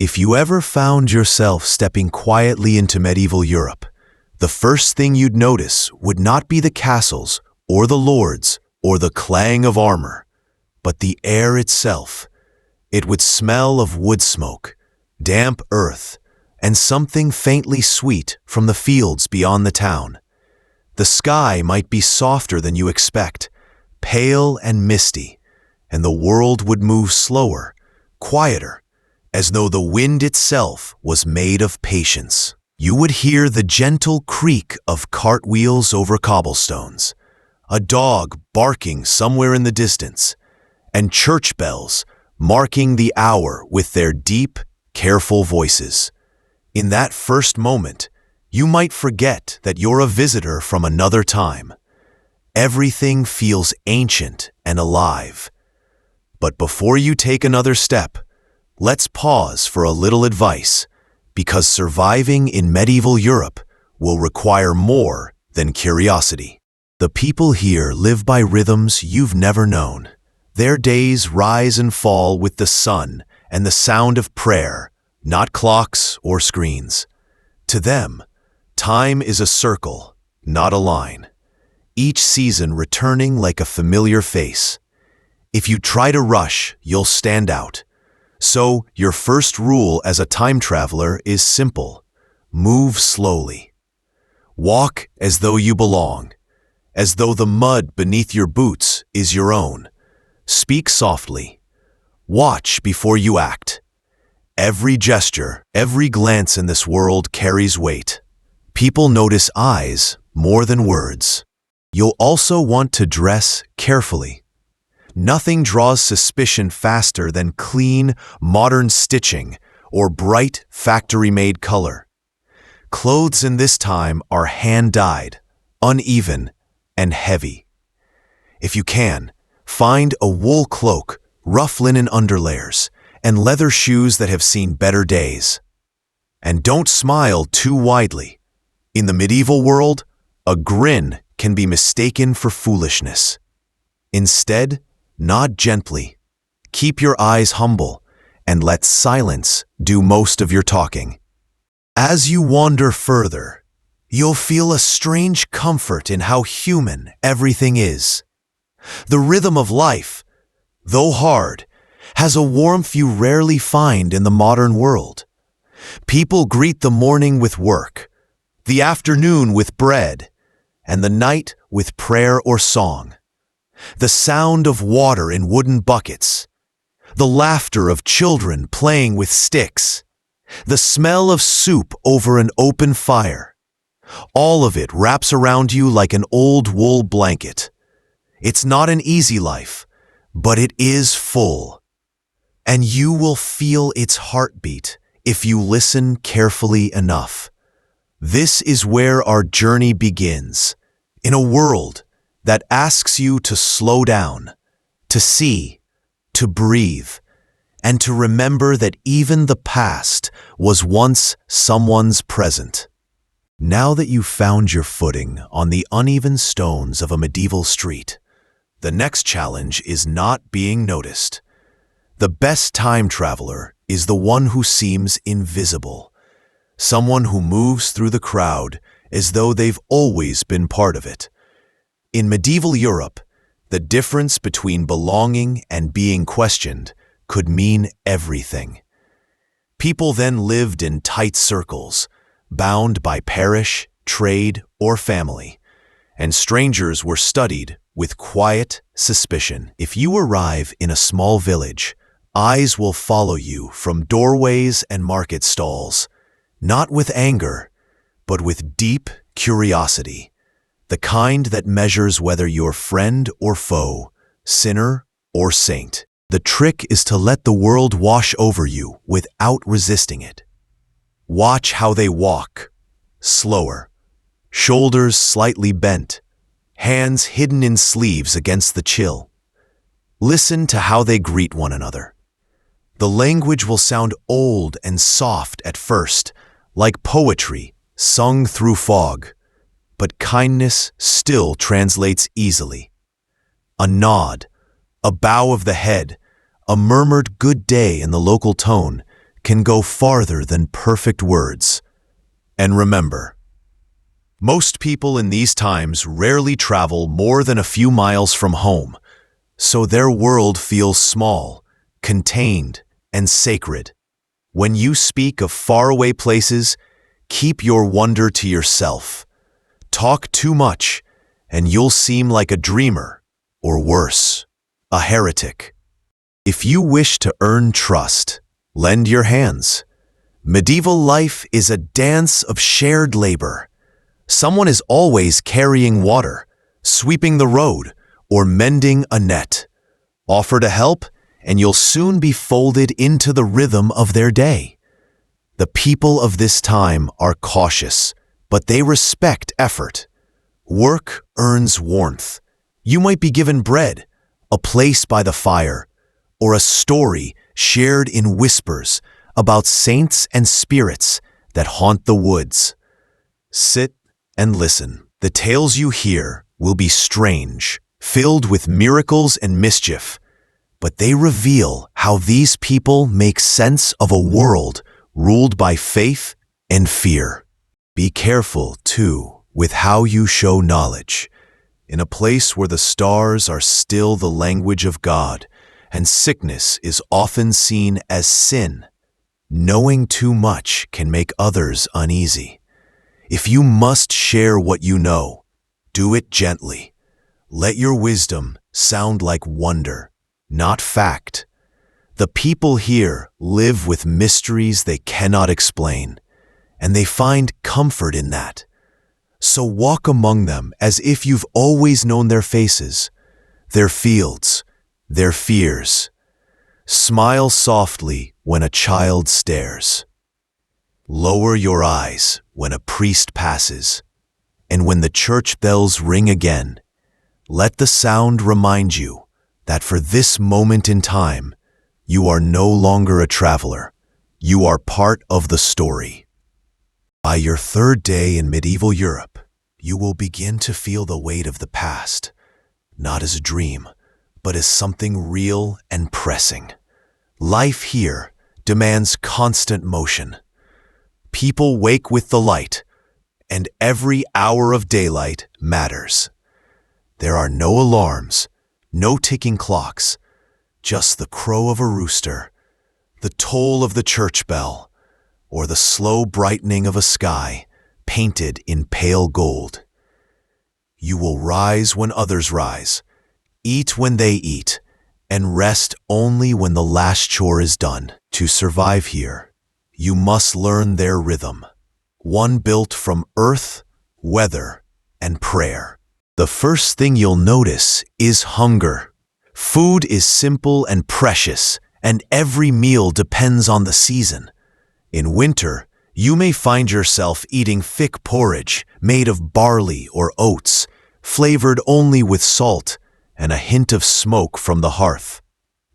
If you ever found yourself stepping quietly into medieval Europe, the first thing you'd notice would not be the castles or the lords or the clang of armor, but the air itself. It would smell of wood smoke, damp earth, and something faintly sweet from the fields beyond the town. The sky might be softer than you expect, pale and misty, and the world would move slower, quieter, as though the wind itself was made of patience. You would hear the gentle creak of cartwheels over cobblestones, a dog barking somewhere in the distance, and church bells marking the hour with their deep, careful voices. In that first moment, you might forget that you're a visitor from another time. Everything feels ancient and alive. But before you take another step, let's pause for a little advice, because surviving in medieval Europe will require more than curiosity. The people here live by rhythms you've never known. Their days rise and fall with the sun and the sound of prayer, not clocks or screens. To them, time is a circle, not a line, each season returning like a familiar face. If you try to rush, you'll stand out. So, your first rule as a time traveler is simple: move slowly. Walk as though you belong, as though the mud beneath your boots is your own. Speak softly. Watch before you act. Every gesture, every glance in this world carries weight. People notice eyes more than words. You'll also want to dress carefully. Nothing draws suspicion faster than clean, modern stitching or bright, factory-made color. Clothes in this time are hand-dyed, uneven, and heavy. If you can, find a wool cloak, rough linen underlayers, and leather shoes that have seen better days. And don't smile too widely. In the medieval world, a grin can be mistaken for foolishness. Instead, nod gently, keep your eyes humble, and let silence do most of your talking. As you wander further, you'll feel a strange comfort in how human everything is. The rhythm of life, though hard, has a warmth you rarely find in the modern world. People greet the morning with work, the afternoon with bread, and the night with prayer or song. The sound of water in wooden buckets, the laughter of children playing with sticks, the smell of soup over an open fire. All of it wraps around you like an old wool blanket. It's not an easy life, but it is full. And you will feel its heartbeat if you listen carefully enough. This is where our journey begins, in a world that asks you to slow down, to see, to breathe, and to remember that even the past was once someone's present. Now that you've found your footing on the uneven stones of a medieval street, the next challenge is not being noticed. The best time traveler is the one who seems invisible, someone who moves through the crowd as though they've always been part of it. In medieval Europe, the difference between belonging and being questioned could mean everything. People then lived in tight circles, bound by parish, trade, or family, and strangers were studied with quiet suspicion. If you arrive in a small village, eyes will follow you from doorways and market stalls, not with anger, but with deep curiosity. The kind that measures whether you're friend or foe, sinner or saint. The trick is to let the world wash over you without resisting it. Watch how they walk, slower, shoulders slightly bent, hands hidden in sleeves against the chill. Listen to how they greet one another. The language will sound old and soft at first, like poetry sung through fog. But kindness still translates easily. A nod, a bow of the head, a murmured good day in the local tone can go farther than perfect words. And remember, most people in these times rarely travel more than a few miles from home, so their world feels small, contained, and sacred. When you speak of faraway places, keep your wonder to yourself. Talk too much, and you'll seem like a dreamer, or worse, a heretic. If you wish to earn trust, lend your hands. Medieval life is a dance of shared labor. Someone is always carrying water, sweeping the road, or mending a net. Offer to help, and you'll soon be folded into the rhythm of their day. The people of this time are cautious, but they respect effort. Work earns warmth. You might be given bread, a place by the fire, or a story shared in whispers about saints and spirits that haunt the woods. Sit and listen. The tales you hear will be strange, filled with miracles and mischief, but they reveal how these people make sense of a world ruled by faith and fear. Be careful, too, with how you show knowledge. In a place where the stars are still the language of God, and sickness is often seen as sin, knowing too much can make others uneasy. If you must share what you know, do it gently. Let your wisdom sound like wonder, not fact. The people here live with mysteries they cannot explain, and they find comfort in that. So walk among them as if you've always known their faces, their fields, their fears. Smile softly when a child stares. Lower your eyes when a priest passes, and when the church bells ring again, let the sound remind you that for this moment in time, you are no longer a traveler. You are part of the story. By your third day in medieval Europe, you will begin to feel the weight of the past, not as a dream, but as something real and pressing. Life here demands constant motion. People wake with the light, and every hour of daylight matters. There are no alarms, no ticking clocks, just the crow of a rooster, the toll of the church bell, or the slow brightening of a sky painted in pale gold. You will rise when others rise, eat when they eat, and rest only when the last chore is done. To survive here, you must learn their rhythm, one built from earth, weather, and prayer. The first thing you'll notice is hunger. Food is simple and precious, and every meal depends on the season. In winter, you may find yourself eating thick porridge made of barley or oats, flavored only with salt and a hint of smoke from the hearth.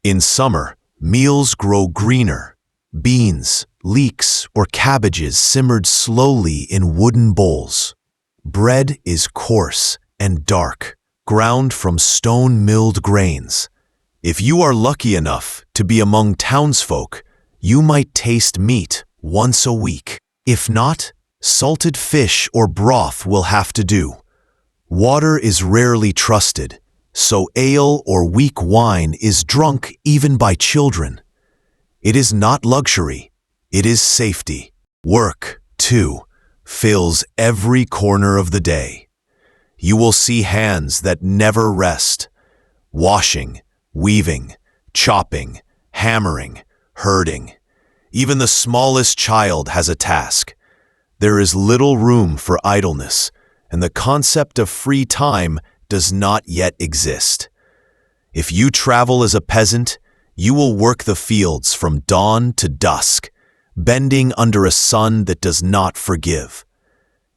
In summer, meals grow greener. Beans, leeks, or cabbages simmered slowly in wooden bowls. Bread is coarse and dark, ground from stone-milled grains. If you are lucky enough to be among townsfolk, you might taste meat once a week. If not, salted fish or broth will have to do. Water is rarely trusted, so ale or weak wine is drunk even by children. It is not luxury, it is safety. Work, too, fills every corner of the day. You will see hands that never rest, washing, weaving, chopping, hammering, herding. Even the smallest child has a task. There is little room for idleness, and the concept of free time does not yet exist. If you travel as a peasant, you will work the fields from dawn to dusk, bending under a sun that does not forgive.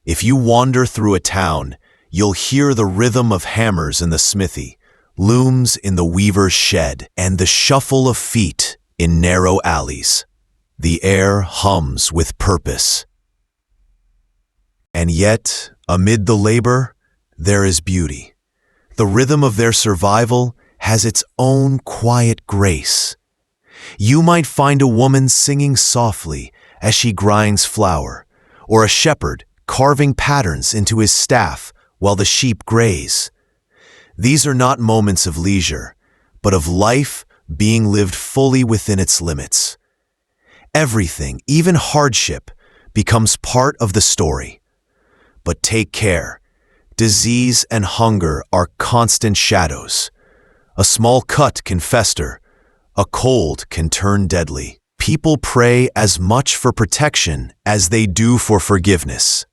If you wander through a town, you'll hear the rhythm of hammers in the smithy, looms in the weaver's shed, and the shuffle of feet in narrow alleys. The air hums with purpose. And yet, amid the labor, there is beauty. The rhythm of their survival has its own quiet grace. You might find a woman singing softly as she grinds flour, or a shepherd carving patterns into his staff while the sheep graze. These are not moments of leisure, but of life being lived fully within its limits. Everything, even hardship, becomes part of the story. But take care. Disease and hunger are constant shadows. A small cut can fester. A cold can turn deadly. People pray as much for protection as they do for forgiveness.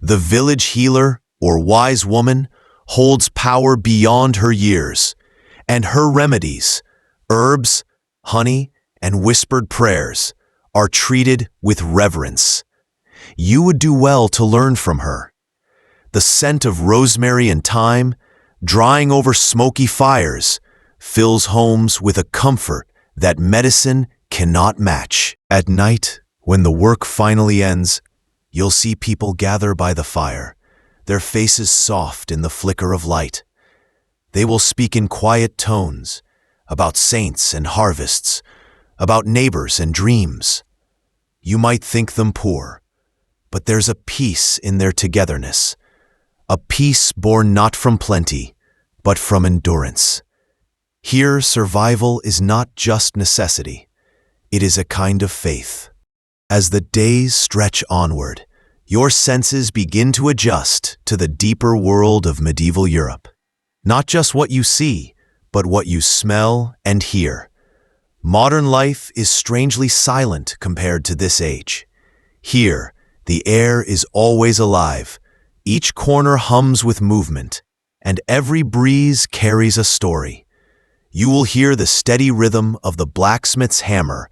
The village healer, or wise woman, holds power beyond her years, and her remedies, herbs, honey, and whispered prayers, are treated with reverence. You would do well to learn from her. The scent of rosemary and thyme, drying over smoky fires, fills homes with a comfort that medicine cannot match. At night, when the work finally ends, you'll see people gather by the fire, their faces soft in the flicker of light. They will speak in quiet tones about saints and harvests, about neighbors and dreams. You might think them poor, but there's a peace in their togetherness, a peace born not from plenty, but from endurance. Here, survival is not just necessity. It is a kind of faith. As the days stretch onward, your senses begin to adjust to the deeper world of medieval Europe. Not just what you see, but what you smell and hear. Modern life is strangely silent compared to this age. Here, the air is always alive, each corner hums with movement, and every breeze carries a story. You will hear the steady rhythm of the blacksmith's hammer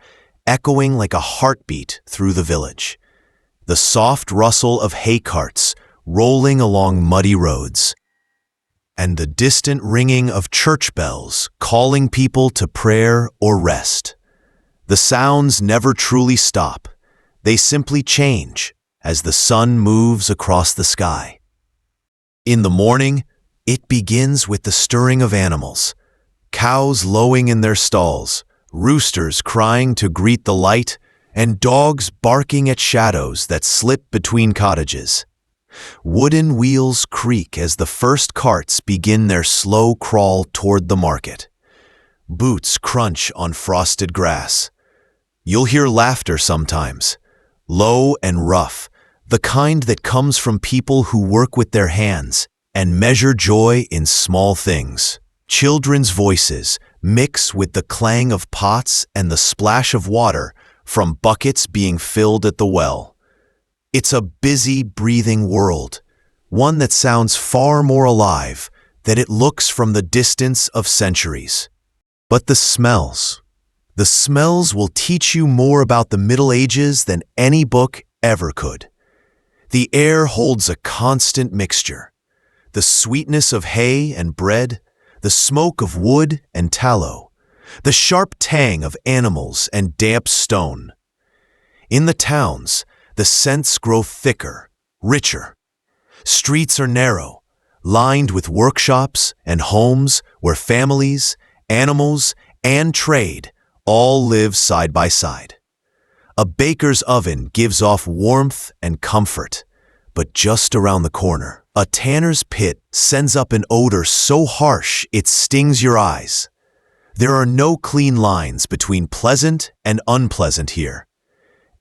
echoing like a heartbeat through the village, the soft rustle of hay carts rolling along muddy roads, and the distant ringing of church bells calling people to prayer or rest. The sounds never truly stop. They simply change as the sun moves across the sky. In the morning, it begins with the stirring of animals, cows lowing in their stalls, roosters crying to greet the light, and dogs barking at shadows that slip between cottages. Wooden wheels creak as the first carts begin their slow crawl toward the market. Boots crunch on frosted grass. You'll hear laughter sometimes, low and rough, the kind that comes from people who work with their hands and measure joy in small things. Children's voices mix with the clang of pots and the splash of water from buckets being filled at the well. It's a busy, breathing world, one that sounds far more alive than it looks from the distance of centuries. But the smells will teach you more about the Middle Ages than any book ever could. The air holds a constant mixture, the sweetness of hay and bread, the smoke of wood and tallow, the sharp tang of animals and damp stone. In the towns, the scents grow thicker, richer. Streets are narrow, lined with workshops and homes where families, animals, and trade all live side by side. A baker's oven gives off warmth and comfort, but just around the corner, a tanner's pit sends up an odor so harsh it stings your eyes. There are no clean lines between pleasant and unpleasant here.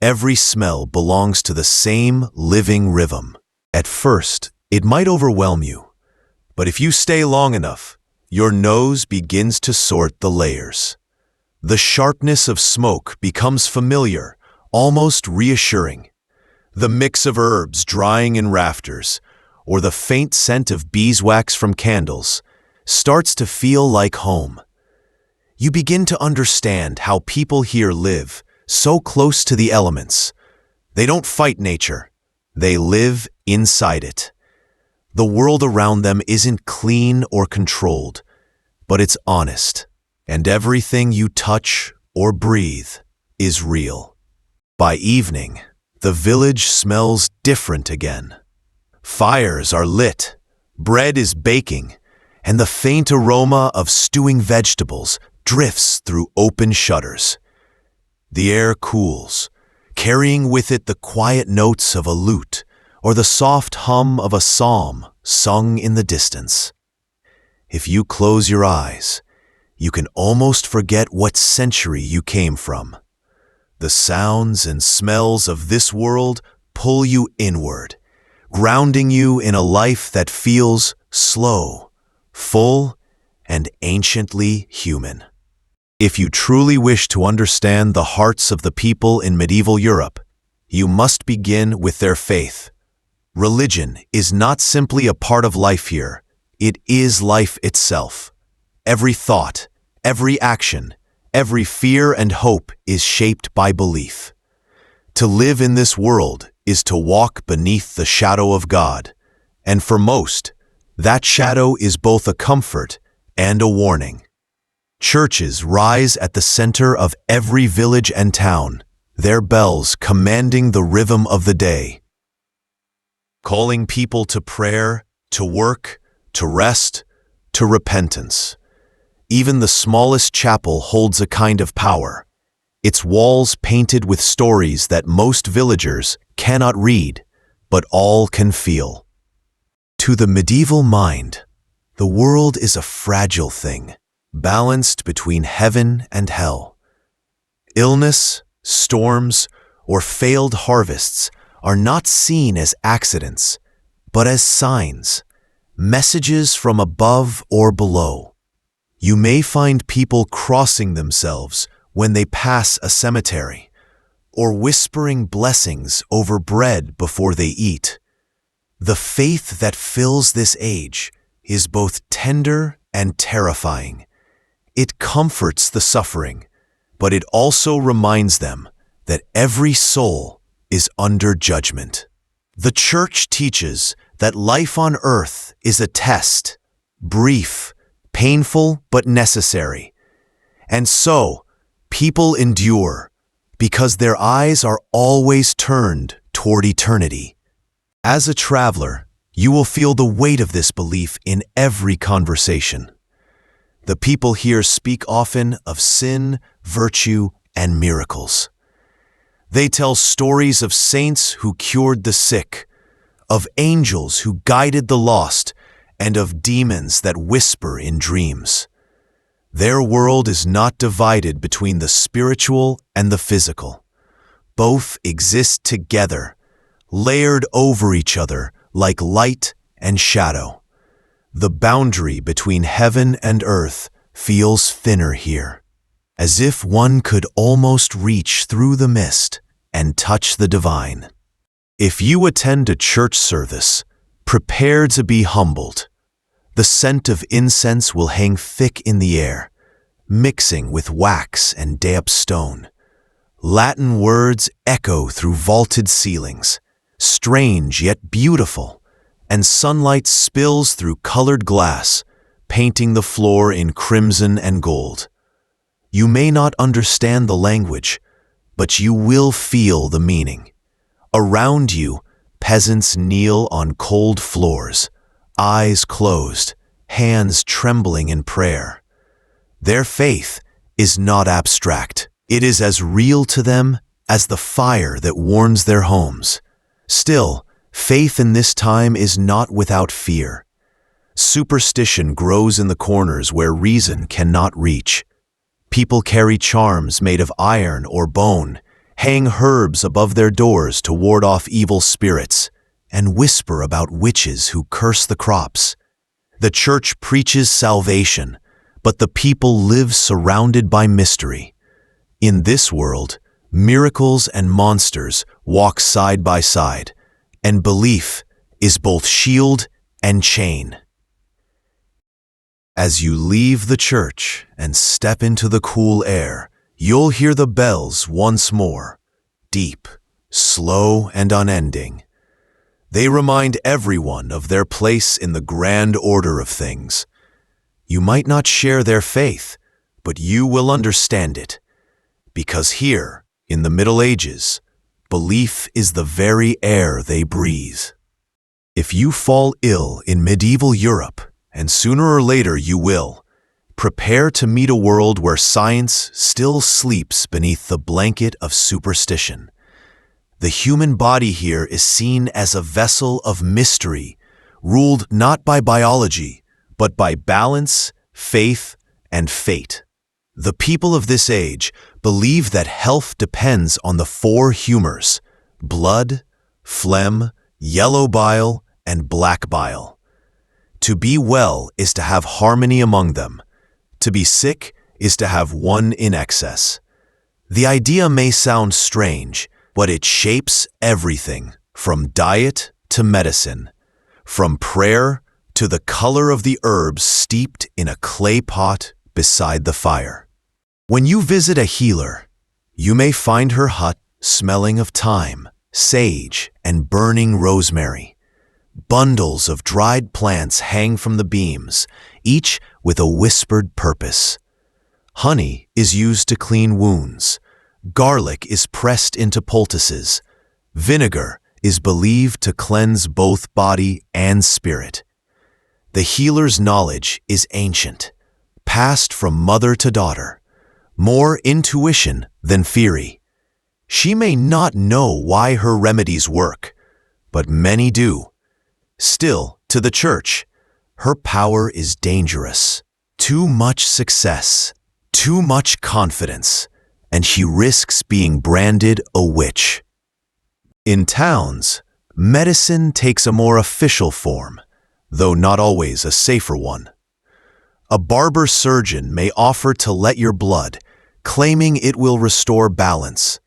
Every smell belongs to the same living rhythm. At first, it might overwhelm you, but if you stay long enough, your nose begins to sort the layers. The sharpness of smoke becomes familiar, almost reassuring. The mix of herbs drying in rafters, or the faint scent of beeswax from candles, starts to feel like home. You begin to understand how people here live so close to the elements. They don't fight nature, they live inside it. The world around them isn't clean or controlled, but it's honest, and everything you touch or breathe is real. By evening, the village smells different again. Fires are lit, bread is baking, and the faint aroma of stewing vegetables drifts through open shutters. The air cools, carrying with it the quiet notes of a lute or the soft hum of a psalm sung in the distance. If you close your eyes, you can almost forget what century you came from. The sounds and smells of this world pull you inward, grounding you in a life that feels slow, full, and anciently human. If you truly wish to understand the hearts of the people in medieval Europe, you must begin with their faith. Religion is not simply a part of life here, it is life itself. Every thought, every action, every fear and hope is shaped by belief. To live in this world is to walk beneath the shadow of God, and for most, that shadow is both a comfort and a warning. Churches rise at the center of every village and town, their bells commanding the rhythm of the day, calling people to prayer, to work, to rest, to repentance. Even the smallest chapel holds a kind of power, its walls painted with stories that most villagers cannot read, but all can feel. To the medieval mind, the world is a fragile thing, balanced between heaven and hell. Illness, storms, or failed harvests are not seen as accidents, but as signs, messages from above or below. You may find people crossing themselves when they pass a cemetery, or whispering blessings over bread before they eat. The faith that fills this age is both tender and terrifying. It comforts the suffering, but it also reminds them that every soul is under judgment. The Church teaches that life on earth is a test, brief, painful but necessary. And so, people endure because their eyes are always turned toward eternity. As a traveler, you will feel the weight of this belief in every conversation. The people here speak often of sin, virtue, and miracles. They tell stories of saints who cured the sick, of angels who guided the lost, and of demons that whisper in dreams. Their world is not divided between the spiritual and the physical. Both exist together, layered over each other like light and shadow. The boundary between heaven and earth feels thinner here, as if one could almost reach through the mist and touch the divine. If you attend a church service, prepare to be humbled. The scent of incense will hang thick in the air, mixing with wax and damp stone. Latin words echo through vaulted ceilings, strange yet beautiful, and sunlight spills through colored glass, painting the floor in crimson and gold. You may not understand the language, but you will feel the meaning. Around you, peasants kneel on cold floors, eyes closed, hands trembling in prayer. Their faith is not abstract. It is as real to them as the fire that warms their homes. Still, faith in this time is not without fear. Superstition grows in the corners where reason cannot reach. People carry charms made of iron or bone, hang herbs above their doors to ward off evil spirits, and whisper about witches who curse the crops. The church preaches salvation, but the people live surrounded by mystery. In this world, miracles and monsters walk side by side, and belief is both shield and chain. As you leave the church and step into the cool air, you'll hear the bells once more, deep, slow, and unending. They remind everyone of their place in the grand order of things. You might not share their faith, but you will understand it. Because here, in the Middle Ages, belief is the very air they breathe. If you fall ill in medieval Europe, and sooner or later you will, Prepare to meet a world where science still sleeps beneath the blanket of superstition. The human body here is seen as a vessel of mystery, ruled not by biology, but by balance, faith, and fate. The people of this age believe that health depends on the four humors: blood, phlegm, yellow bile, and black bile. To be well is to have harmony among them. To be sick is to have one in excess. The idea may sound strange, but it shapes everything, from diet to medicine, from prayer to the color of the herbs steeped in a clay pot beside the fire. When you visit a healer, you may find her hut smelling of thyme, sage, and burning rosemary. Bundles of dried plants hang from the beams, each with a whispered purpose. Honey is used to clean wounds. Garlic is pressed into poultices. Vinegar is believed to cleanse both body and spirit. The healer's knowledge is ancient, passed from mother to daughter, more intuition than theory. She may not know why her remedies work, but many do. Still, to the church, her power is dangerous. Too much success, too much confidence, and she risks being branded a witch. In towns, medicine takes a more official form, though not always a safer one. A barber surgeon may offer to let your blood, claiming it will restore balance.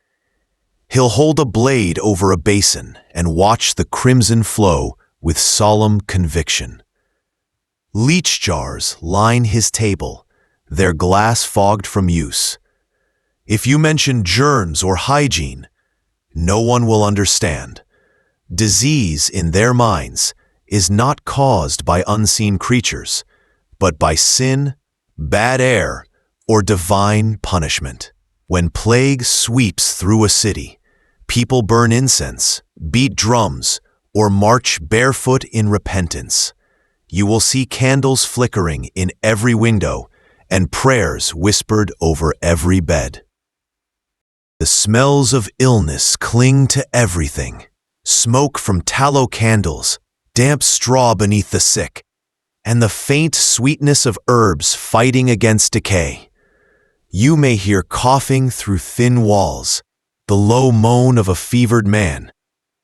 He'll hold a blade over a basin and watch the crimson flow with solemn conviction. Leech jars line his table, their glass fogged from use. If you mention germs or hygiene, no one will understand. Disease, in their minds, is not caused by unseen creatures, but by sin, bad air, or divine punishment. When plague sweeps through a city, people burn incense, beat drums, or march barefoot in repentance. You will see candles flickering in every window and prayers whispered over every bed. The smells of illness cling to everything: smoke from tallow candles, damp straw beneath the sick, and the faint sweetness of herbs fighting against decay. You may hear coughing through thin walls, the low moan of a fevered man,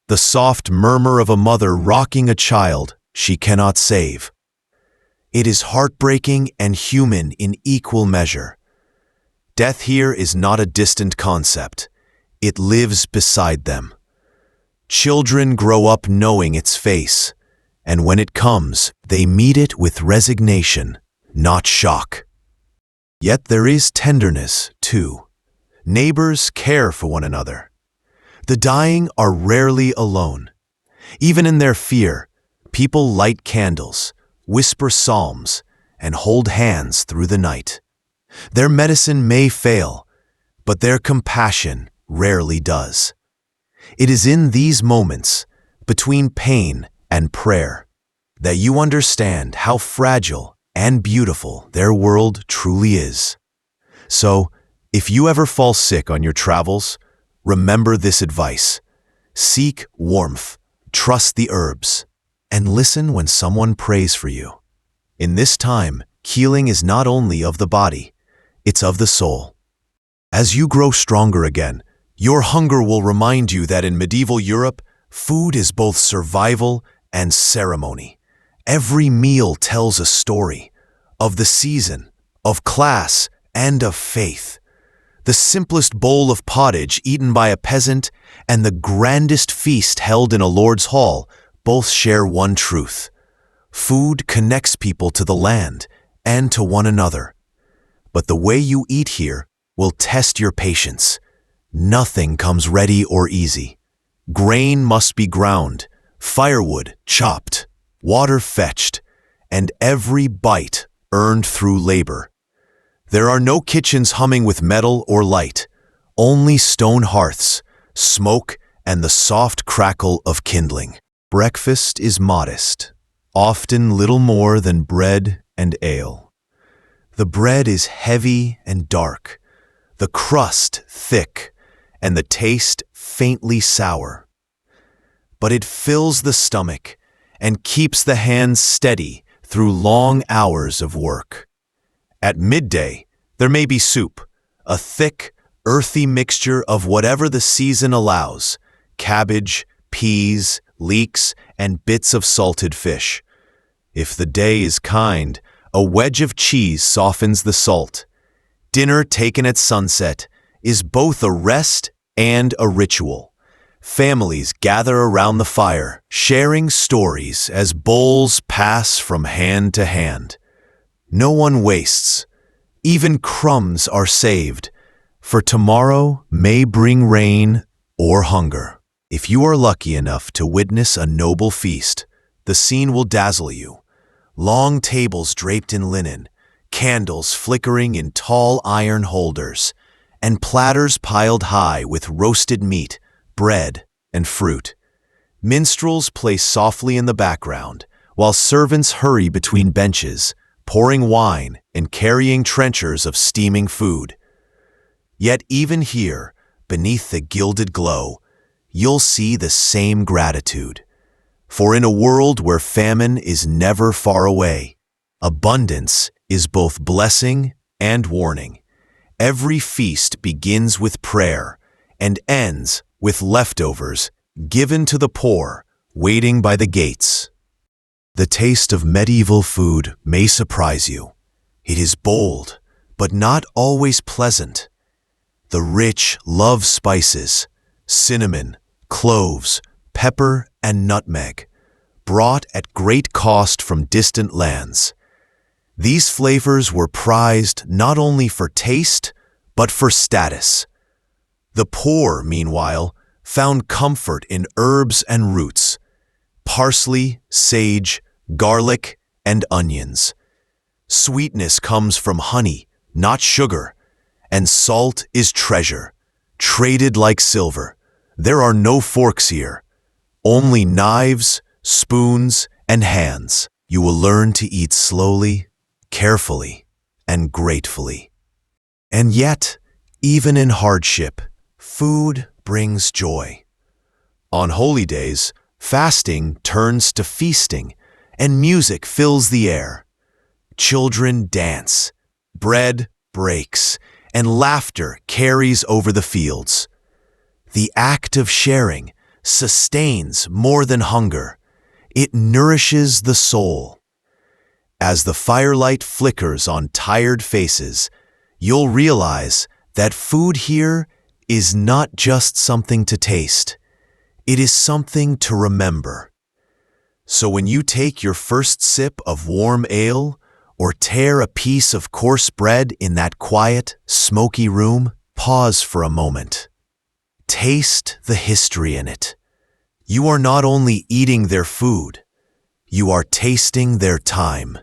the soft murmur of a mother rocking a child she cannot save. It is heartbreaking and human in equal measure. Death here is not a distant concept. It lives beside them. Children grow up knowing its face, and when it comes, they meet it with resignation, not shock. Yet there is tenderness, too. Neighbors care for one another. The dying are rarely alone. Even in their fear, people light candles, whisper psalms, and hold hands through the night. Their medicine may fail, but their compassion rarely does. It is in these moments, between pain and prayer, that you understand how fragile and beautiful their world truly is. So, if you ever fall sick on your travels, remember this advice: seek warmth, trust the herbs, and listen when someone prays for you. In this time, healing is not only of the body, it's of the soul. As you grow stronger again, your hunger will remind you that in medieval Europe, food is both survival and ceremony. Every meal tells a story of the season, of class, and of faith. The simplest bowl of pottage eaten by a peasant and the grandest feast held in a lord's hall both share one truth: food connects people to the land and to one another. But the way you eat here will test your patience. Nothing comes ready or easy. Grain must be ground, firewood chopped, water fetched, and every bite earned through labor. There are no kitchens humming with metal or light, only stone hearths, smoke, and the soft crackle of kindling. Breakfast is modest, often little more than bread and ale. The bread is heavy and dark, the crust thick, and the taste faintly sour. But it fills the stomach and keeps the hands steady through long hours of work. At midday, there may be soup, a thick, earthy mixture of whatever the season allows: cabbage, peas, leeks, and bits of salted fish. If the day is kind, a wedge of cheese softens the salt. Dinner taken at sunset is both a rest and a ritual. Families gather around the fire, sharing stories as bowls pass from hand to hand. No one wastes. Even crumbs are saved, for tomorrow may bring rain or hunger. If you are lucky enough to witness a noble feast, the scene will dazzle you. Long tables draped in linen, candles flickering in tall iron holders, and platters piled high with roasted meat, bread, and fruit. Minstrels play softly in the background, while servants hurry between benches, pouring wine and carrying trenchers of steaming food. Yet even here, beneath the gilded glow, you'll see the same gratitude. For in a world where famine is never far away, abundance is both blessing and warning. Every feast begins with prayer and ends with leftovers given to the poor waiting by the gates. The taste of medieval food may surprise you. It is bold, but not always pleasant. The rich love spices, cinnamon, cloves, pepper, and nutmeg, brought at great cost from distant lands. These flavors were prized not only for taste, but for status. The poor, meanwhile, found comfort in herbs and roots: parsley, sage, garlic, and onions. Sweetness comes from honey, not sugar, and salt is treasure, traded like silver. There are no forks here, only knives, spoons, and hands. You will learn to eat slowly, carefully, and gratefully. And yet, even in hardship, food brings joy. On holy days, fasting turns to feasting, and music fills the air. Children dance, bread breaks, and laughter carries over the fields. The act of sharing sustains more than hunger. It nourishes the soul. As the firelight flickers on tired faces, you'll realize that food here is not just something to taste. It is something to remember. So when you take your first sip of warm ale or tear a piece of coarse bread in that quiet, smoky room, pause for a moment. Taste the history in it. You are not only eating their food, you are tasting their time.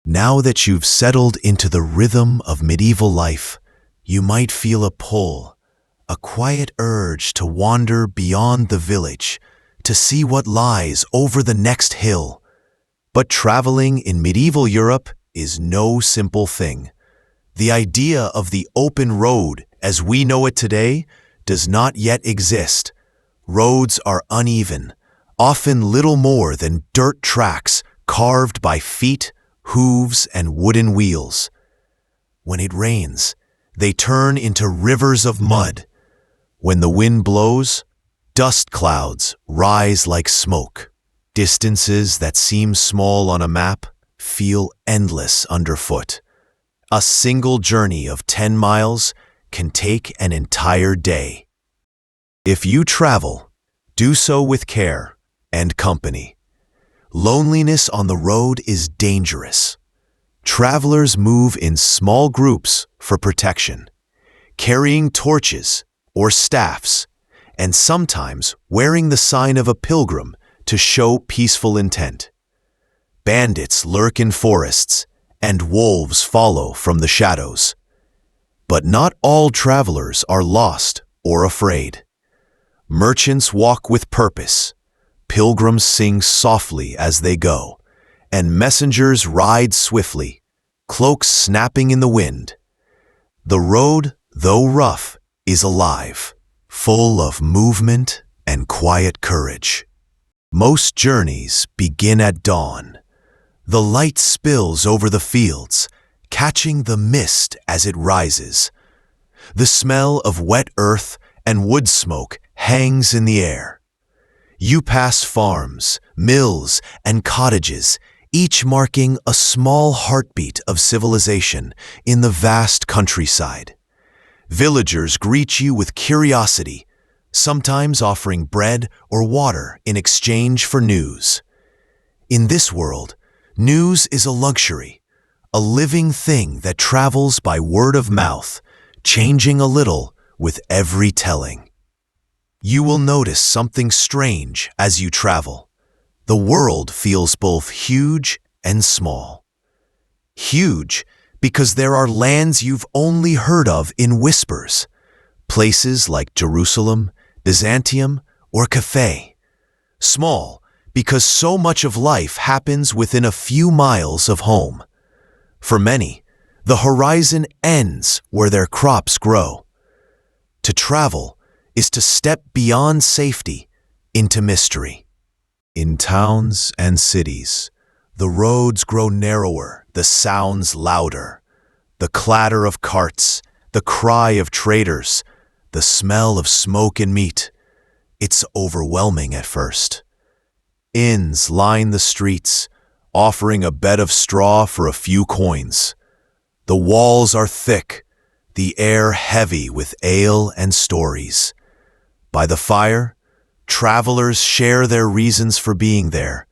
Now that you've settled into the rhythm of medieval life, you might feel a pull, a quiet urge to wander beyond the village, to see what lies over the next hill. But traveling in medieval Europe is no simple thing. The idea of the open road as we know it today does not yet exist. Roads are uneven, often little more than dirt tracks carved by feet, hooves, and wooden wheels. When it rains, they turn into rivers of mud. When the wind blows, dust clouds rise like smoke. Distances that seem small on a map feel endless underfoot. A single journey of 10 miles can take an entire day. If you travel, do so with care and company. Loneliness on the road is dangerous. Travelers move in small groups for protection, carrying torches or staffs, and sometimes wearing the sign of a pilgrim to show peaceful intent. Bandits lurk in forests, and wolves follow from the shadows. But not all travelers are lost or afraid. Merchants walk with purpose, pilgrims sing softly as they go, and messengers ride swiftly, cloaks snapping in the wind. The road, though rough, is alive, full of movement and quiet courage. Most journeys begin at dawn. The light spills over the fields, catching the mist as it rises. The smell of wet earth and wood smoke hangs in the air. You pass farms, mills, and cottages, each marking a small heartbeat of civilization in the vast countryside. Villagers greet you with curiosity, sometimes offering bread or water in exchange for news. In this world, news is a luxury, a living thing that travels by word of mouth, changing a little with every telling. You will notice something strange as you travel. The world feels both huge and small. Huge because there are lands you've only heard of in whispers, places like Jerusalem, Byzantium, or Cathay. Small because so much of life happens within a few miles of home. For many, the horizon ends where their crops grow. To travel is to step beyond safety into mystery. In towns and cities, the roads grow narrower, the sounds louder. The clatter of carts, the cry of traders, the smell of smoke and meat. It's overwhelming at first. Inns line the streets, offering a bed of straw for a few coins. The walls are thick, the air heavy with ale and stories. By the fire, travelers share their reasons for being there: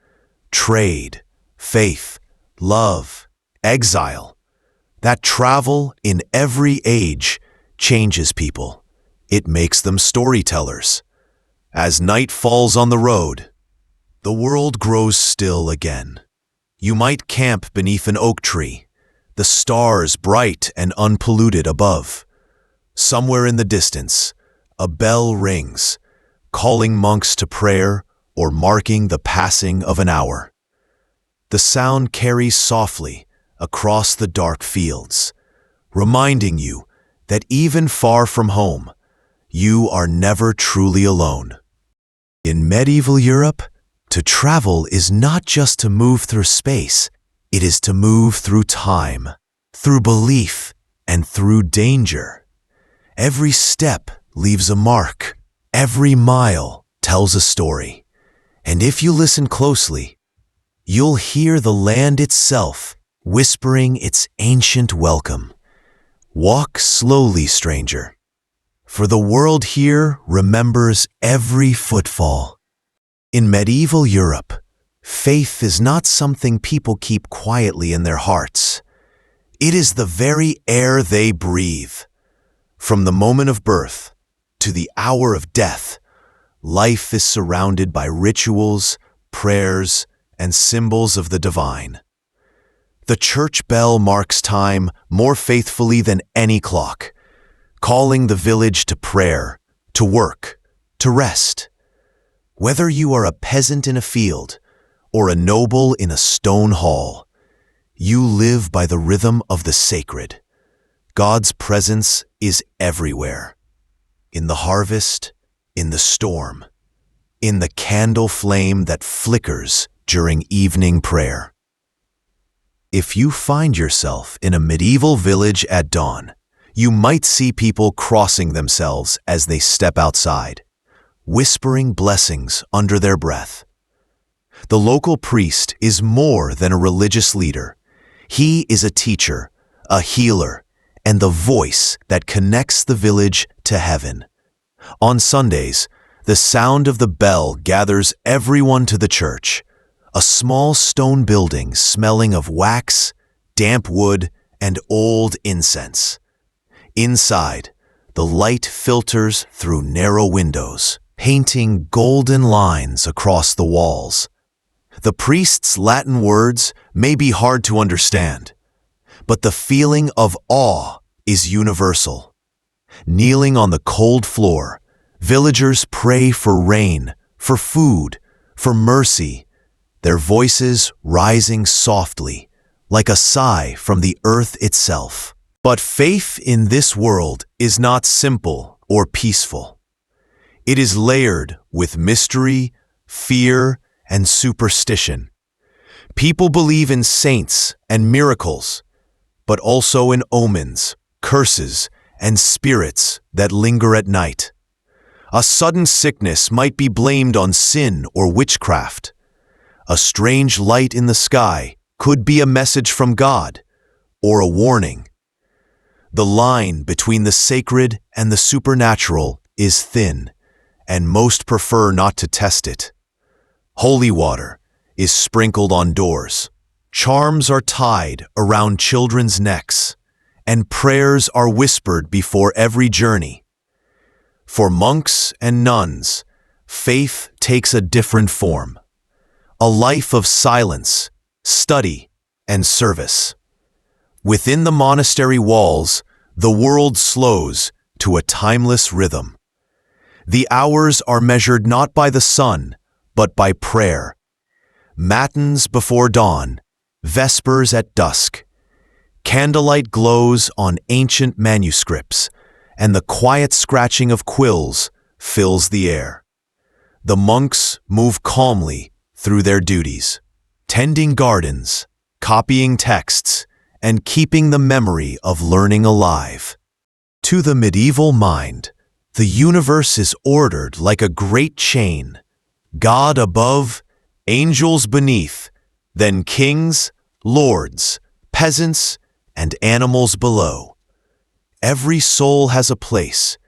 trade, faith, love, exile. That travel in every age changes people. It makes them storytellers. As night falls on the road, the world grows still again. You might camp beneath an oak tree, the stars bright and unpolluted above. Somewhere in the distance, a bell rings, calling monks to prayer or marking the passing of an hour. The sound carries softly across the dark fields, reminding you that even far from home, you are never truly alone. In medieval Europe, to travel is not just to move through space, it is to move through time, through belief, and through danger. Every step leaves a mark, every mile tells a story. And if you listen closely, you'll hear the land itself whispering its ancient welcome. Walk slowly, stranger, for the world here remembers every footfall. In medieval Europe, faith is not something people keep quietly in their hearts. It is the very air they breathe. From the moment of birth to the hour of death, life is surrounded by rituals, prayers, and symbols of the divine. The church bell marks time more faithfully than any clock, calling the village to prayer, to work, to rest. Whether you are a peasant in a field or a noble in a stone hall, you live by the rhythm of the sacred. God's presence is everywhere. In the harvest, in the storm, in the candle flame that flickers during evening prayer. If you find yourself in a medieval village at dawn, you might see people crossing themselves as they step outside, whispering blessings under their breath. The local priest is more than a religious leader. He is a teacher, a healer, and the voice that connects the village to heaven. On Sundays, the sound of the bell gathers everyone to the church, a small stone building smelling of wax, damp wood, and old incense. Inside, the light filters through narrow windows, painting golden lines across the walls. The priest's Latin words may be hard to understand, but the feeling of awe is universal. Kneeling on the cold floor, villagers pray for rain, for food, for mercy, their voices rising softly, like a sigh from the earth itself. But faith in this world is not simple or peaceful. It is layered with mystery, fear, and superstition. People believe in saints and miracles, but also in omens, curses, and spirits that linger at night. A sudden sickness might be blamed on sin or witchcraft. A strange light in the sky could be a message from God or a warning. The line between the sacred and the supernatural is thin, and most prefer not to test it. Holy water is sprinkled on doors. Charms are tied around children's necks, and prayers are whispered before every journey. For monks and nuns, faith takes a different form. A life of silence, study, and service. Within the monastery walls, the world slows to a timeless rhythm. The hours are measured not by the sun, but by prayer. Matins before dawn, vespers at dusk. Candlelight glows on ancient manuscripts, and the quiet scratching of quills fills the air. The monks move calmly through their duties, tending gardens, copying texts, and keeping the memory of learning alive. To the medieval mind, the universe is ordered like a great chain. God above, angels beneath, then kings, lords, peasants, and animals below. Every soul has a place,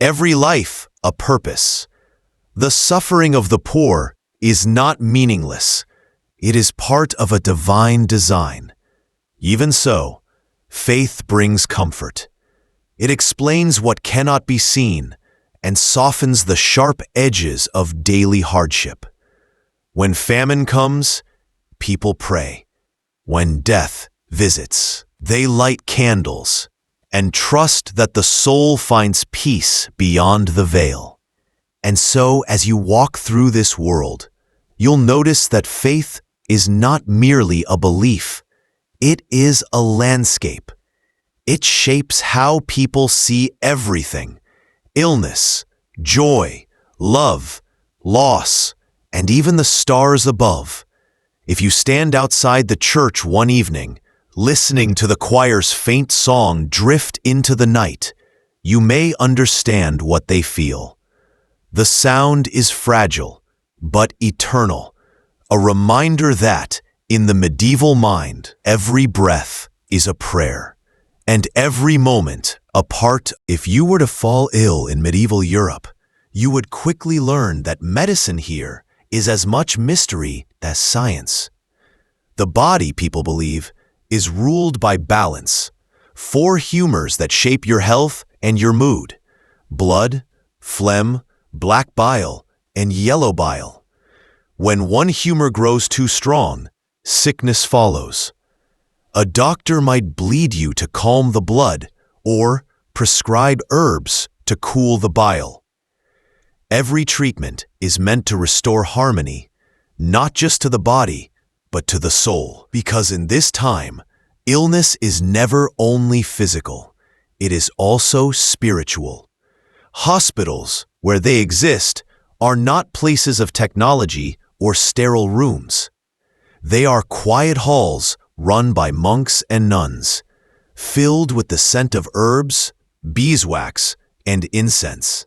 every life a purpose. The suffering of the poor is not meaningless. It is part of a divine design. Even so, faith brings comfort. It explains what cannot be seen and softens the sharp edges of daily hardship. When famine comes, people pray. When death visits, they light candles and trust that the soul finds peace beyond the veil. And so, as you walk through this world, you'll notice that faith is not merely a belief. It is a landscape. It shapes how people see everything: illness, joy, love, loss, and even the stars above. If you stand outside the church one evening, listening to the choir's faint song drift into the night, you may understand what they feel. The sound is fragile, but eternal, a reminder that, in the medieval mind, every breath is a prayer, and every moment a part. If you were to fall ill in medieval Europe, you would quickly learn that medicine here is as much mystery as science. The body, people believe, is ruled by balance, 4 humors that shape your health and your mood: blood, phlegm, black bile, and yellow bile. When one humor grows too strong, sickness follows. A doctor might bleed you to calm the blood or prescribe herbs to cool the bile. Every treatment is meant to restore harmony, not just to the body, but to the soul. Because in this time, illness is never only physical, it is also spiritual. Hospitals, where they exist, are not places of technology or sterile rooms. They are quiet halls run by monks and nuns, filled with the scent of herbs, beeswax, and incense.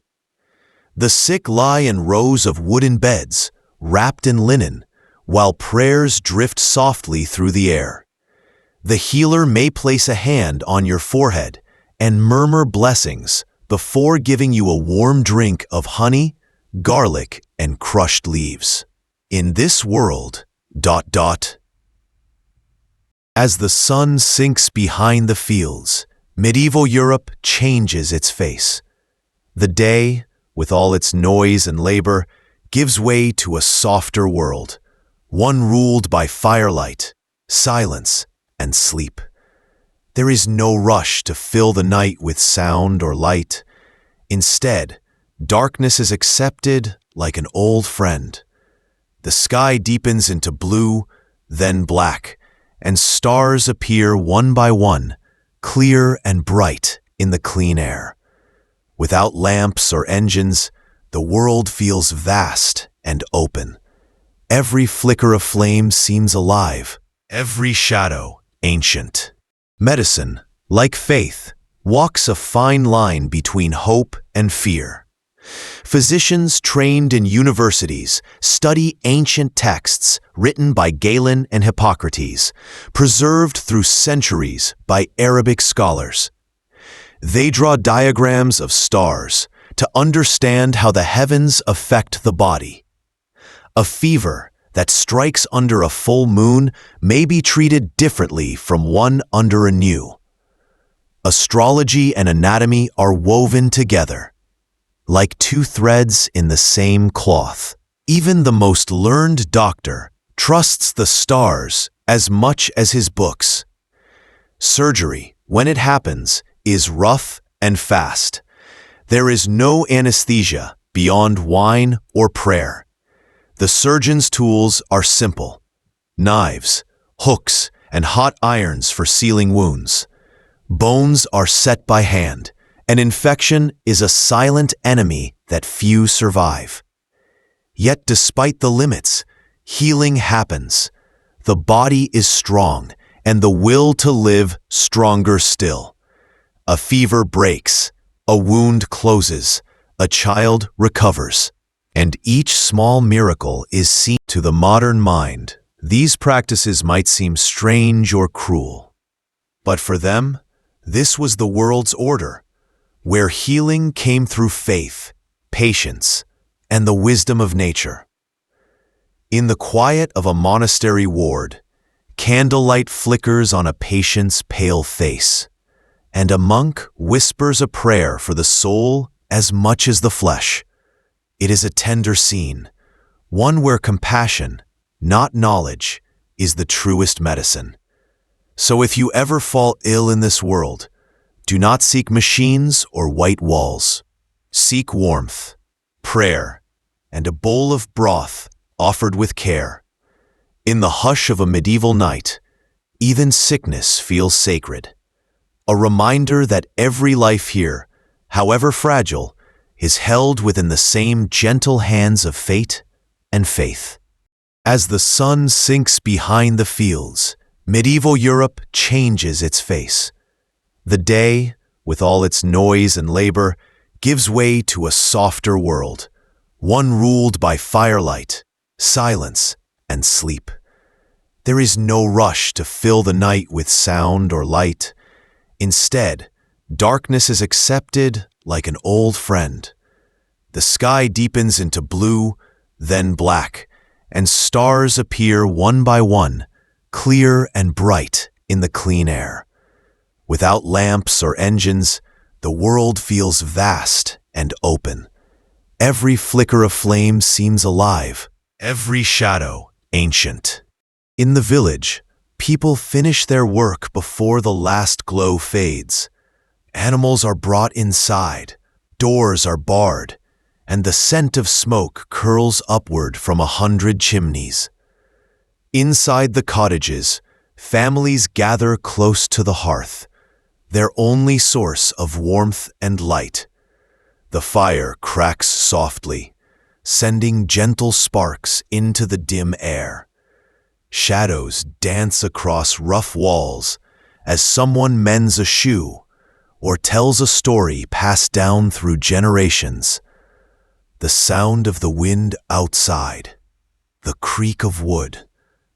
The sick lie in rows of wooden beds, wrapped in linen, while prayers drift softly through the air. The healer may place a hand on your forehead and murmur blessings before giving you a warm drink of honey, garlic, and crushed leaves. In this world, ... As the sun sinks behind the fields, medieval Europe changes its face. The day, with all its noise and labor, gives way to a softer world, one ruled by firelight, silence, and sleep. There is no rush to fill the night with sound or light. Instead, darkness is accepted like an old friend. The sky deepens into blue, then black, and stars appear one by one, clear and bright in the clean air. Without lamps or engines, the world feels vast and open. Every flicker of flame seems alive, every shadow ancient. Medicine, like faith, walks a fine line between hope and fear. Physicians trained in universities study ancient texts written by Galen and Hippocrates, preserved through centuries by Arabic scholars. They draw diagrams of stars to understand how the heavens affect the body. A fever that strikes under a full moon may be treated differently from one under a new. Astrology and anatomy are woven together, like two threads in the same cloth. Even the most learned doctor trusts the stars as much as his books. Surgery, when it happens, is rough and fast. There is no anesthesia beyond wine or prayer. The surgeon's tools are simple: knives, hooks, and hot irons for sealing wounds. Bones are set by hand. An infection is a silent enemy that few survive. Yet despite the limits, healing happens. The body is strong, and the will to live stronger still. A fever breaks, a wound closes, a child recovers, and each small miracle is seen. To the modern mind, these practices might seem strange or cruel. But for them, this was the world's order, where healing came through faith, patience, and the wisdom of nature. In the quiet of a monastery ward, candlelight flickers on a patient's pale face, and a monk whispers a prayer for the soul as much as the flesh. It is a tender scene, one where compassion, not knowledge, is the truest medicine. So if you ever fall ill in this world, do not seek machines or white walls. Seek warmth, prayer, and a bowl of broth offered with care. In the hush of a medieval night, even sickness feels sacred. A reminder that every life here, however fragile, is held within the same gentle hands of fate and faith. As the sun sinks behind the fields, medieval Europe changes its face. The day, with all its noise and labor, gives way to a softer world, one ruled by firelight, silence, and sleep. There is no rush to fill the night with sound or light. Instead, darkness is accepted like an old friend. The sky deepens into blue, then black, and stars appear one by one, clear and bright in the clean air. Without lamps or engines, the world feels vast and open. Every flicker of flame seems alive, every shadow ancient. In the village, people finish their work before the last glow fades. Animals are brought inside, doors are barred, and the scent of smoke curls upward from 100 chimneys. Inside the cottages, families gather close to the hearth, their only source of warmth and light. The fire cracks softly, sending gentle sparks into the dim air. Shadows dance across rough walls as someone mends a shoe or tells a story passed down through generations. The sound of the wind outside, the creak of wood,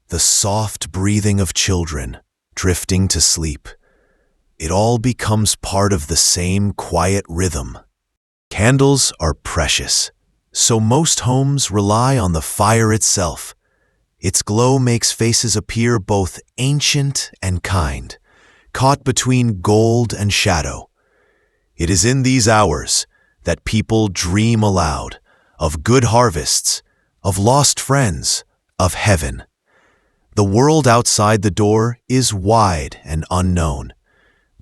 the soft breathing of children drifting to sleep. It all becomes part of the same quiet rhythm. Candles are precious, so most homes rely on the fire itself. Its glow makes faces appear both ancient and kind, caught between gold and shadow. It is in these hours that people dream aloud of good harvests, of lost friends, of heaven. The world outside the door is wide and unknown.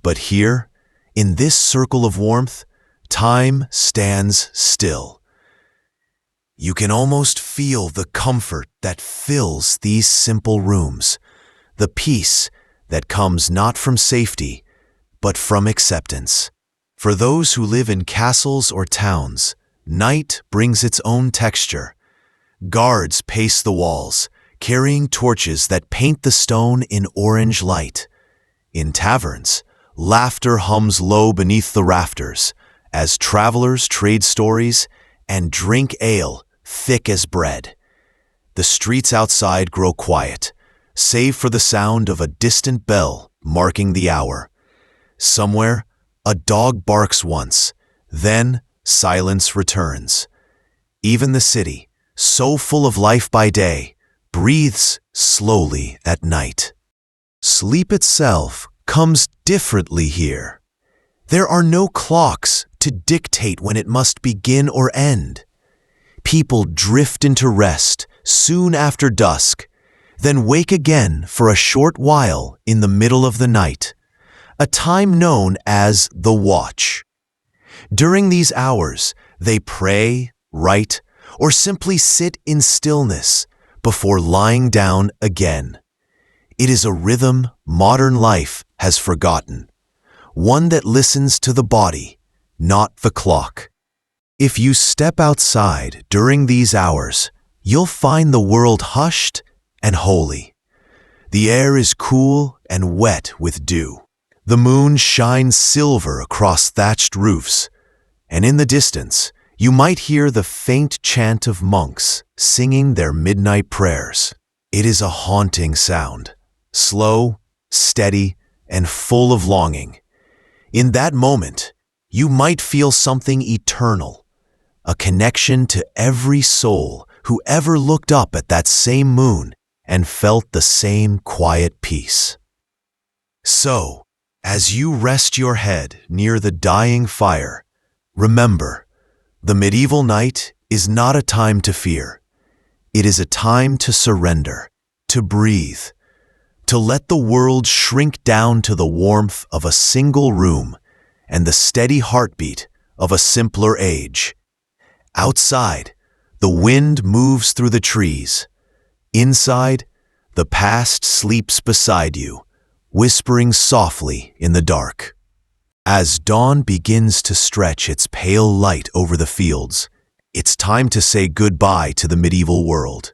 But here, in this circle of warmth, time stands still. You can almost feel the comfort that fills these simple rooms, the peace that comes not from safety, but from acceptance. For those who live in castles or towns, night brings its own texture. Guards pace the walls, carrying torches that paint the stone in orange light. In taverns, laughter hums low beneath the rafters, as travelers trade stories and drink ale thick as bread. The streets outside grow quiet, save for the sound of a distant bell marking the hour. Somewhere, a dog barks once, then silence returns. Even the city, so full of life by day, breathes slowly at night. Sleep itself comes differently here. There are no clocks to dictate when it must begin or end. People drift into rest soon after dusk, then wake again for a short while in the middle of the night, a time known as the watch. During these hours, they pray, write, or simply sit in stillness before lying down again. It is a rhythm modern life has forgotten, one that listens to the body, not the clock. If you step outside during these hours, you'll find the world hushed and holy. The air is cool and wet with dew. The moon shines silver across thatched roofs, and in the distance, you might hear the faint chant of monks singing their midnight prayers. It is a haunting sound, slow, steady, and full of longing. In that moment, you might feel something eternal, a connection to every soul who ever looked up at that same moon and felt the same quiet peace. So, as you rest your head near the dying fire, remember, the medieval night is not a time to fear. It is a time to surrender, to breathe, to let the world shrink down to the warmth of a single room and the steady heartbeat of a simpler age. Outside, the wind moves through the trees. Inside, the past sleeps beside you, whispering softly in the dark. As dawn begins to stretch its pale light over the fields, it's time to say goodbye to the medieval world.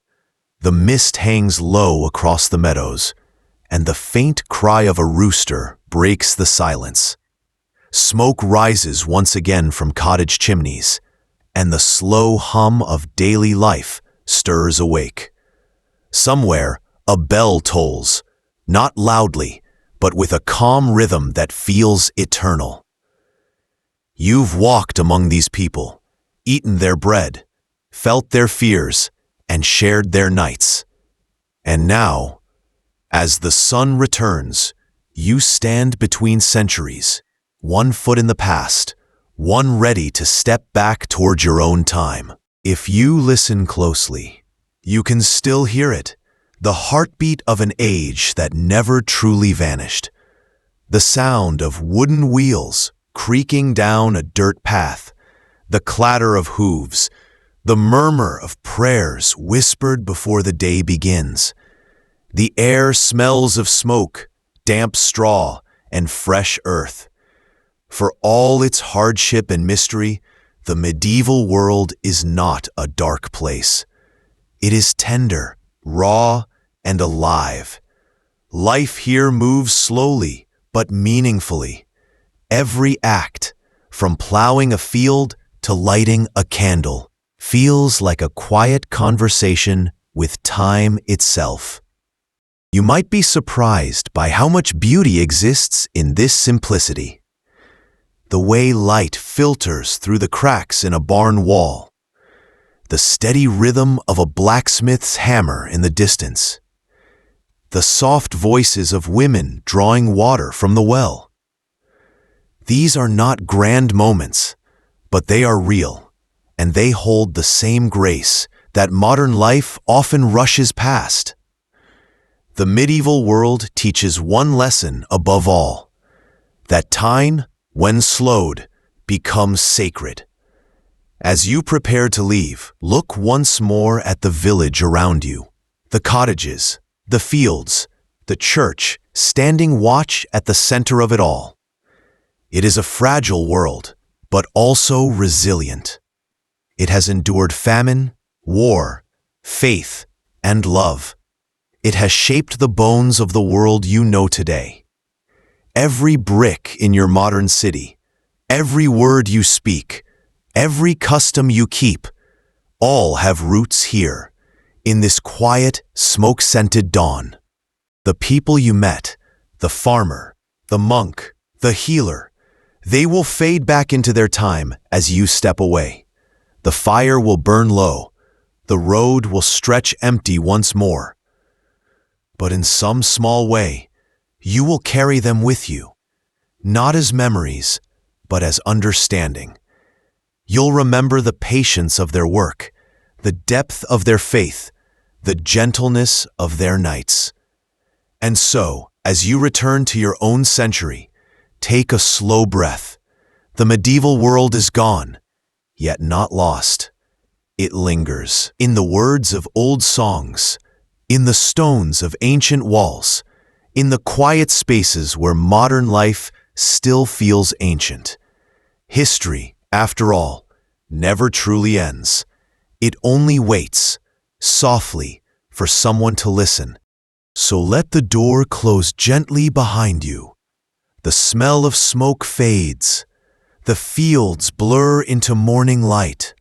The mist hangs low across the meadows, and the faint cry of a rooster breaks the silence. Smoke rises once again from cottage chimneys, and the slow hum of daily life stirs awake. Somewhere, a bell tolls, not loudly, but with a calm rhythm that feels eternal. You've walked among these people, eaten their bread, felt their fears, and shared their nights. And now, as the sun returns, you stand between centuries, one foot in the past, one ready to step back toward your own time. If you listen closely, you can still hear it, the heartbeat of an age that never truly vanished. The sound of wooden wheels creaking down a dirt path, the clatter of hooves, the murmur of prayers whispered before the day begins. The air smells of smoke, damp straw, and fresh earth. For all its hardship and mystery, the medieval world is not a dark place. It is tender, raw, and alive. Life here moves slowly, but meaningfully. Every act, from plowing a field to lighting a candle, feels like a quiet conversation with time itself. You might be surprised by how much beauty exists in this simplicity. The way light filters through the cracks in a barn wall, the steady rhythm of a blacksmith's hammer in the distance, the soft voices of women drawing water from the well. These are not grand moments, but they are real, and they hold the same grace that modern life often rushes past. The medieval world teaches one lesson above all, that time, when slowed, becomes sacred. As you prepare to leave, look once more at the village around you, the cottages, the fields, the church standing watch at the center of it all. It is a fragile world, but also resilient. It has endured famine, war, faith, and love. It has shaped the bones of the world you know today. Every brick in your modern city, every word you speak, every custom you keep, all have roots here, in this quiet, smoke-scented dawn. The people you met, the farmer, the monk, the healer, they will fade back into their time as you step away. The fire will burn low, the road will stretch empty once more. But in some small way, you will carry them with you, not as memories, but as understanding. You'll remember the patience of their work, the depth of their faith, the gentleness of their nights. And so, as you return to your own century, take a slow breath. The medieval world is gone, yet not lost. It lingers in the words of old songs, in the stones of ancient walls, in the quiet spaces where modern life still feels ancient. History, after all, never truly ends. It only waits, softly, for someone to listen. So let the door close gently behind you. The smell of smoke fades. The fields blur into morning light.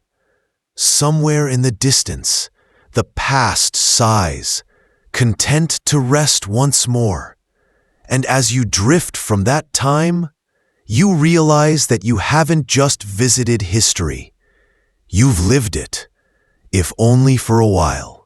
Somewhere in the distance, the past sighs, content to rest once more. And as you drift from that time, you realize that you haven't just visited history. You've lived it, if only for a while.